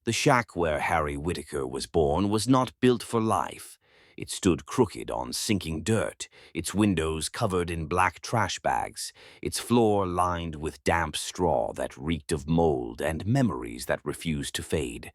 The shack where Harry Whittaker was born was not built for life. It stood crooked on sinking dirt, its windows covered in black trash bags, its floor lined with damp straw that reeked of mold and memories that refused to fade.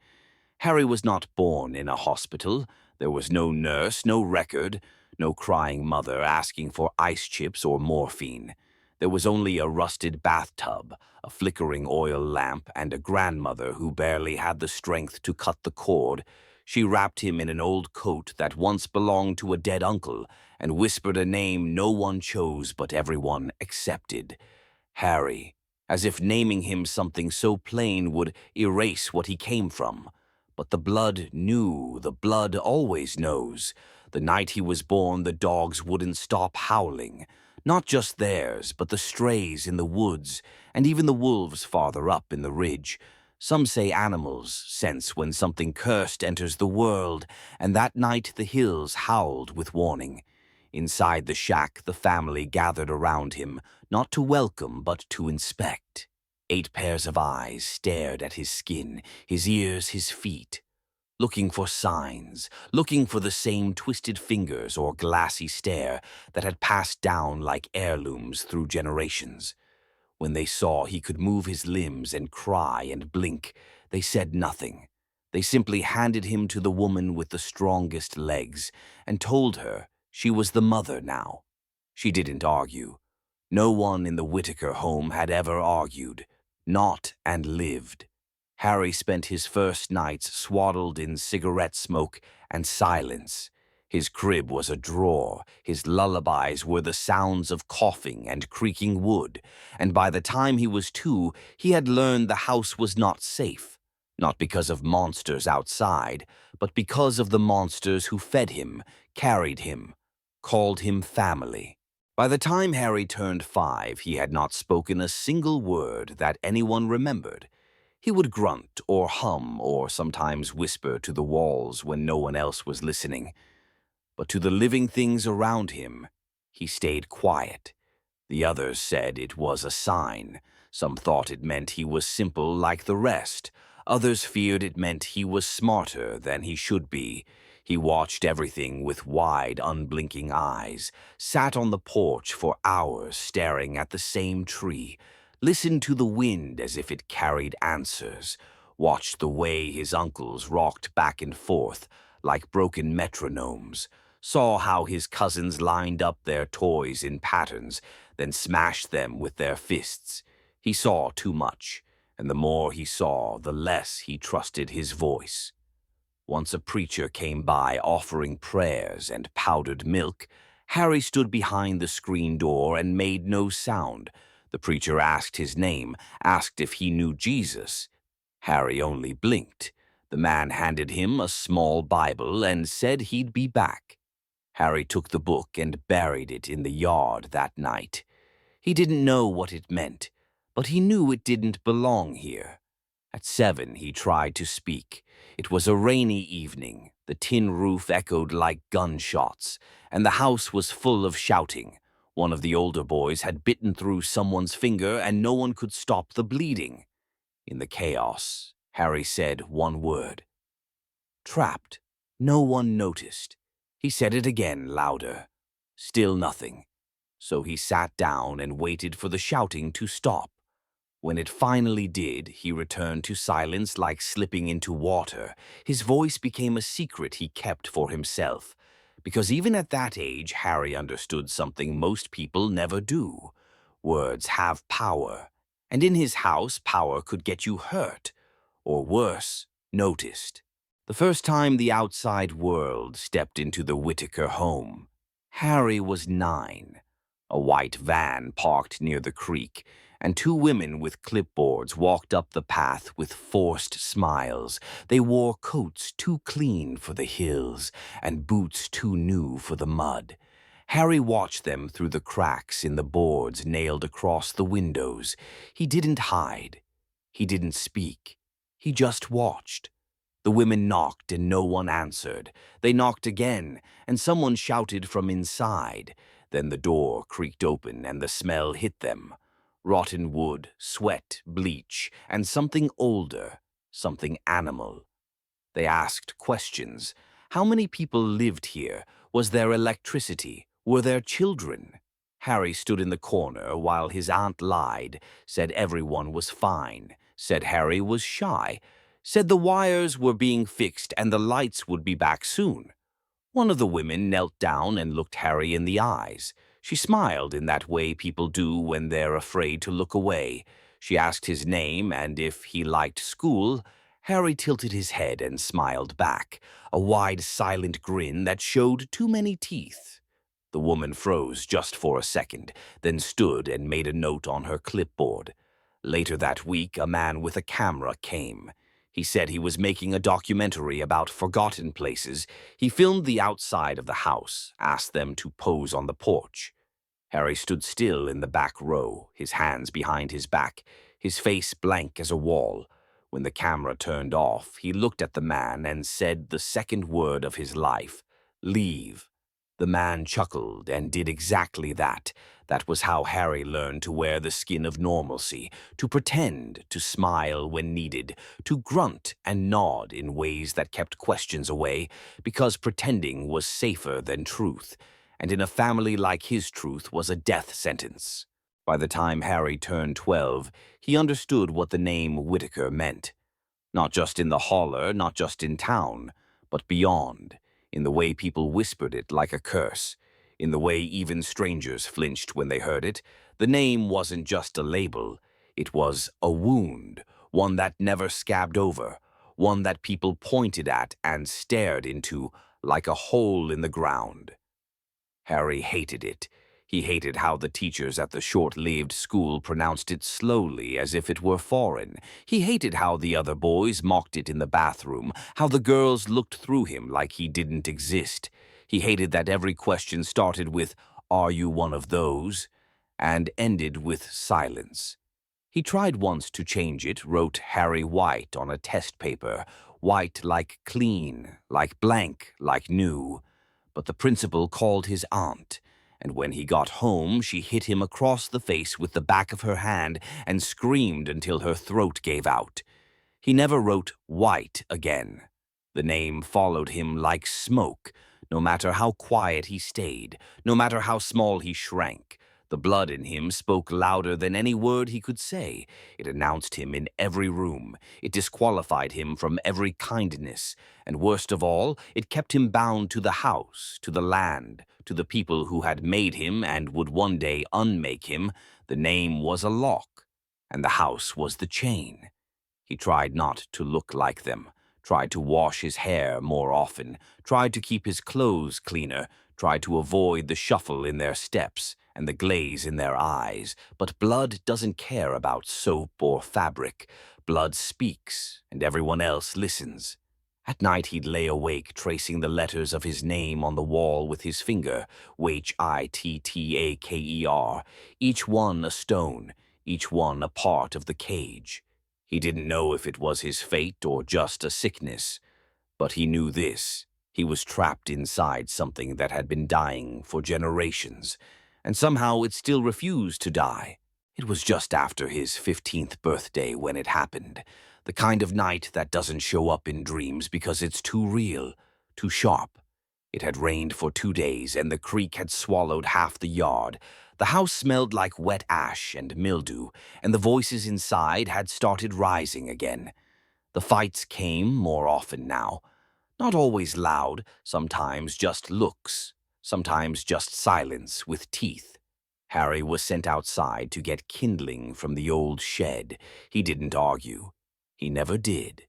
Harry was not born in a hospital. There was no nurse, no record, no crying mother asking for ice chips or morphine. There was only a rusted bathtub, a flickering oil lamp, and a grandmother who barely had the strength to cut the cord. She wrapped him in an old coat that once belonged to a dead uncle and whispered a name no one chose but everyone accepted. Harry, as if naming him something so plain would erase what he came from. But the blood knew, the blood always knows. The night he was born, the dogs wouldn't stop howling. Not just theirs, but the strays in the woods, and even the wolves farther up in the ridge. Some say animals sense when something cursed enters the world, and that night the hills howled with warning. Inside the shack, the family gathered around him, not to welcome but to inspect. 8 pairs of eyes stared at his skin, his ears, his feet, looking for signs, looking for the same twisted fingers or glassy stare that had passed down like heirlooms through generations. When they saw he could move his limbs and cry and blink, they said nothing. They simply handed him to the woman with the strongest legs and told her she was the mother now. She didn't argue. No one in the Whittaker home had ever argued, not and lived. Harry spent his first nights swaddled in cigarette smoke and silence. His crib was a drawer, his lullabies were the sounds of coughing and creaking wood, and by the time he was 2, he had learned the house was not safe, not because of monsters outside, but because of the monsters who fed him, carried him, called him family. By the time Harry turned 5, he had not spoken a single word that anyone remembered. He would grunt or hum or sometimes whisper to the walls when no one else was listening. But to the living things around him, he stayed quiet. The others said it was a sign. Some thought it meant he was simple like the rest. Others feared it meant he was smarter than he should be. He watched everything with wide, unblinking eyes, sat on the porch for hours staring at the same tree, listened to the wind as if it carried answers, watched the way his uncles rocked back and forth like broken metronomes, saw how his cousins lined up their toys in patterns, then smashed them with their fists. He saw too much, and the more he saw, the less he trusted his voice. Once a preacher came by offering prayers and powdered milk. Harry stood behind the screen door and made no sound. The preacher asked his name, asked if he knew Jesus. Harry only blinked. The man handed him a small Bible and said he'd be back. Harry took the book and buried it in the yard that night. He didn't know what it meant, but he knew it didn't belong here. At 7, he tried to speak. It was a rainy evening. The tin roof echoed like gunshots, and the house was full of shouting. One of the older boys had bitten through someone's finger, and no one could stop the bleeding. In the chaos, Harry said one word. Trapped. No one noticed. He said it again, louder. Still nothing. So he sat down and waited for the shouting to stop. When it finally did, he returned to silence like slipping into water. His voice became a secret he kept for himself. Because even at that age, Harry understood something most people never do. Words have power. And in his house, power could get you hurt. Or worse, noticed. The first time the outside world stepped into the Whittaker home, Harry was 9. A white van parked near the creek, and 2 women with clipboards walked up the path with forced smiles. They wore coats too clean for the hills and boots too new for the mud. Harry watched them through the cracks in the boards nailed across the windows. He didn't hide. He didn't speak. He just watched. The women knocked and no one answered. They knocked again, and someone shouted from inside. Then the door creaked open and the smell hit them. Rotten wood, sweat, bleach, and something older, something animal. They asked questions. How many people lived here? Was there electricity? Were there children? Harry stood in the corner while his aunt lied, said everyone was fine, said Harry was shy, said the wires were being fixed and the lights would be back soon. One of the women knelt down and looked Harry in the eyes. She smiled in that way people do when they're afraid to look away. She asked his name and if he liked school. Harry tilted his head and smiled back, a wide, silent grin that showed too many teeth. The woman froze just for a second, then stood and made a note on her clipboard. Later that week, a man with a camera came. He said he was making a documentary about forgotten places. He filmed the outside of the house, asked them to pose on the porch. Harry stood still in the back row, his hands behind his back, his face blank as a wall. When the camera turned off, he looked at the man and said the second word of his life, "Leave." The man chuckled and did exactly that. That was how Harry learned to wear the skin of normalcy, to pretend, to smile when needed, to grunt and nod in ways that kept questions away, because pretending was safer than truth, and in a family like his truth was a death sentence. By the time Harry turned 12, he understood what the name Whittaker meant. Not just in the holler, not just in town, but beyond, in the way people whispered it like a curse, in the way even strangers flinched when they heard it. The name wasn't just a label, it was a wound, one that never scabbed over, one that people pointed at and stared into like a hole in the ground. Harry hated it. He hated how the teachers at the short-lived school pronounced it slowly as if it were foreign. He hated how the other boys mocked it in the bathroom, how the girls looked through him like he didn't exist. He hated that every question started with, "Are you one of those?" and ended with silence. He tried once to change it, wrote Harry White on a test paper, white like clean, like blank, like new. But the principal called his aunt, and when he got home, she hit him across the face with the back of her hand and screamed until her throat gave out. He never wrote White again. The name followed him like smoke, no matter how quiet he stayed, no matter how small he shrank. The blood in him spoke louder than any word he could say. It announced him in every room. It disqualified him from every kindness. And worst of all, it kept him bound to the house, to the land, to the people who had made him and would one day unmake him. The name was a lock, and the house was the chain. He tried not to look like them, tried to wash his hair more often, tried to keep his clothes cleaner, tried to avoid the shuffle in their steps and the glaze in their eyes. But blood doesn't care about soap or fabric. Blood speaks, and everyone else listens. At night he'd lay awake tracing the letters of his name on the wall with his finger, Whittaker, each one a stone, each one a part of the cage. He didn't know if it was his fate or just a sickness, but he knew this. He was trapped inside something that had been dying for generations, and somehow it still refused to die. It was just after his 15th birthday when it happened, the kind of night that doesn't show up in dreams because it's too real, too sharp. It had rained for 2 days, and the creek had swallowed half the yard. The house smelled like wet ash and mildew, and the voices inside had started rising again. The fights came more often now. Not always loud, sometimes just looks, sometimes just silence with teeth. Harry was sent outside to get kindling from the old shed. He didn't argue. He never did.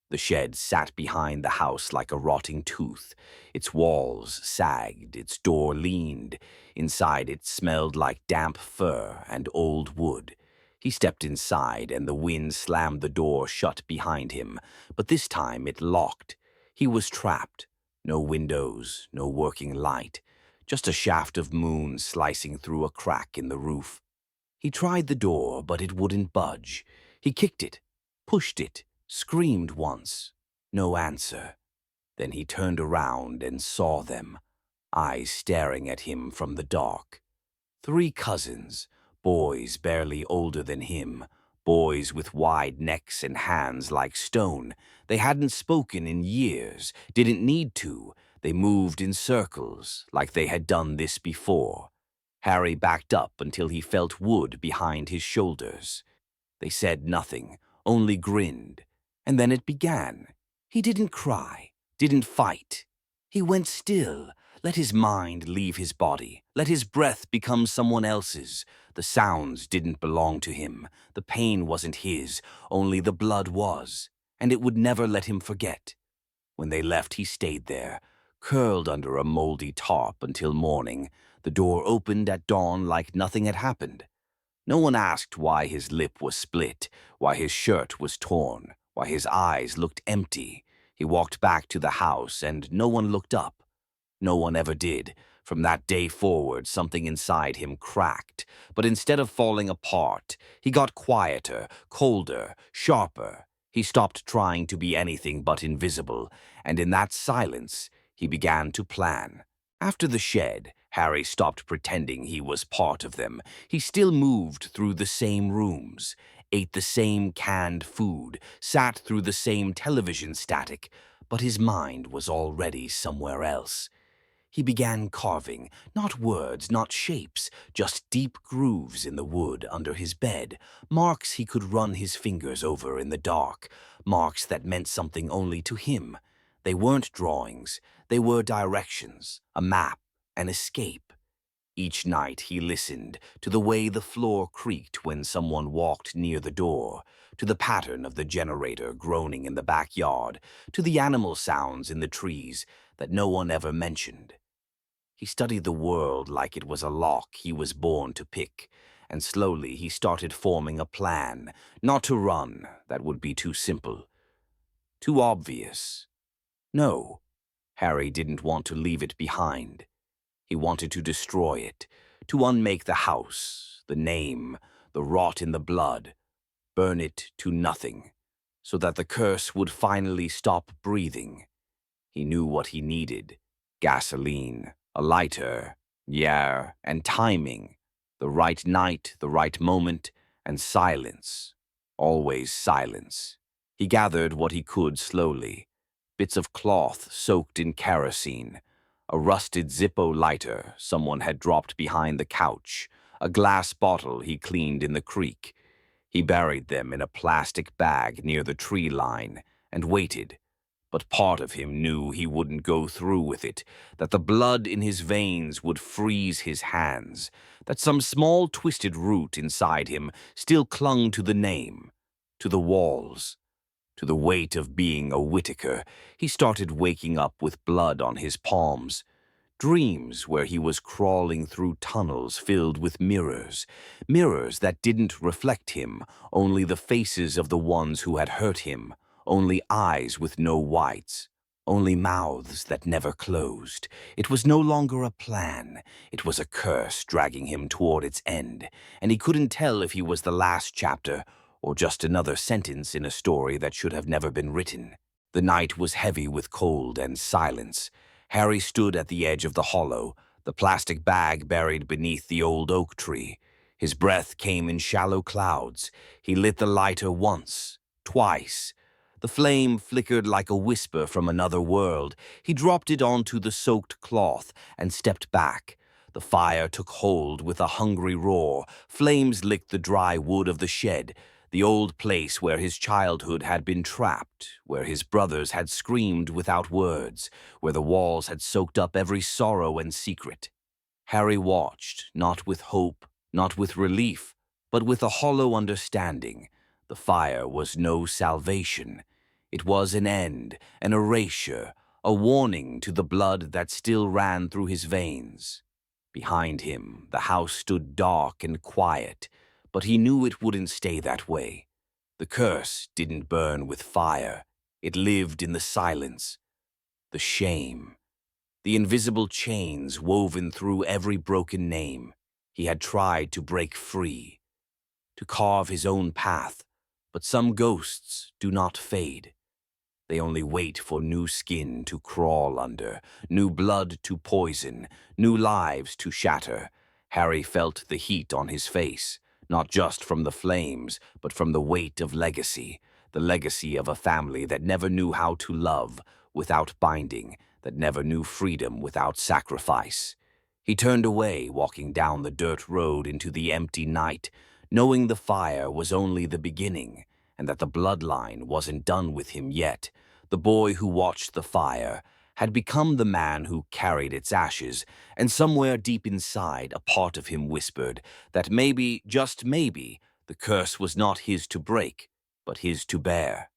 The shed sat behind the house like a rotting tooth. Its walls sagged, its door leaned. Inside it smelled like damp fur and old wood. He stepped inside and the wind slammed the door shut behind him, but this time it locked. He was trapped. No windows, no working light, just a shaft of moon slicing through a crack in the roof. He tried the door, but it wouldn't budge. He kicked it, pushed it, screamed once. No answer. Then he turned around and saw them, eyes staring at him from the dark. 3 cousins, boys barely older than him, Boys with wide necks and hands like stone. They hadn't spoken in years, didn't need to. They moved in circles, like they had done this before. Harry backed up until he felt wood behind his shoulders. They said nothing, only grinned. And then it began. He didn't cry, didn't fight. He went still, let his mind leave his body, let his breath become someone else's. The sounds didn't belong to him. The pain wasn't his, only the blood was. And it would never let him forget. When they left, he stayed there, curled under a moldy tarp until morning. The door opened at dawn like nothing had happened. No one asked why his lip was split, why his shirt was torn, why his eyes looked empty. He walked back to the house, and no one looked up. No one ever did. From that day forward, something inside him cracked. But instead of falling apart, he got quieter, colder, sharper. He stopped trying to be anything but invisible, and in that silence, he began to plan. After the shed, Harry stopped pretending he was part of them. He still moved through the same rooms, ate the same canned food, sat through the same television static, but his mind was already somewhere else. He began carving, not words, not shapes, just deep grooves in the wood under his bed, marks he could run his fingers over in the dark, marks that meant something only to him. They weren't drawings, they were directions, a map, an escape. Each night he listened to the way the floor creaked when someone walked near the door, to the pattern of the generator groaning in the backyard, to the animal sounds in the trees that no one ever mentioned. He studied the world like it was a lock he was born to pick, and slowly he started forming a plan. Not to run, that would be too simple. Too obvious. No, Harry didn't want to leave it behind. He wanted to destroy it, to unmake the house, the name, the rot in the blood, burn it to nothing, so that the curse would finally stop breathing. He knew what he needed: gasoline, a lighter, yeah, and timing, the right night, the right moment, and silence, always silence. He gathered what he could slowly: bits of cloth soaked in kerosene, a rusted Zippo lighter someone had dropped behind the couch, a glass bottle he cleaned in the creek. He buried them in a plastic bag near the tree line and waited. But part of him knew he wouldn't go through with it, that the blood in his veins would freeze his hands, that some small twisted root inside him still clung to the name, to the walls, to the weight of being a Whittaker. He started waking up with blood on his palms. Dreams where he was crawling through tunnels filled with mirrors, mirrors that didn't reflect him, only the faces of the ones who had hurt him, only eyes with no whites, only mouths that never closed. It was no longer a plan. It was a curse dragging him toward its end, and he couldn't tell if he was the last chapter or just another sentence in a story that should have never been written. The night was heavy with cold and silence. Harry stood at the edge of the hollow, the plastic bag buried beneath the old oak tree. His breath came in shallow clouds. He lit the lighter once, twice. The flame flickered like a whisper from another world. He dropped it onto the soaked cloth and stepped back. The fire took hold with a hungry roar. Flames licked the dry wood of the shed, the old place where his childhood had been trapped, where his brothers had screamed without words, where the walls had soaked up every sorrow and secret. Harry watched, not with hope, not with relief, but with a hollow understanding. The fire was no salvation. It was an end, an erasure, a warning to the blood that still ran through his veins. Behind him, the house stood dark and quiet, but he knew it wouldn't stay that way. The curse didn't burn with fire. It lived in the silence. The shame. The invisible chains woven through every broken name. He had tried to break free, to carve his own path, but some ghosts do not fade. They only wait for new skin to crawl under, new blood to poison, new lives to shatter. Harry felt the heat on his face, not just from the flames, but from the weight of legacy, the legacy of a family that never knew how to love without binding, that never knew freedom without sacrifice. He turned away, walking down the dirt road into the empty night, knowing the fire was only the beginning, and that the bloodline wasn't done with him yet. The boy who watched the fire had become the man who carried its ashes, and somewhere deep inside a part of him whispered that maybe, just maybe, the curse was not his to break, but his to bear.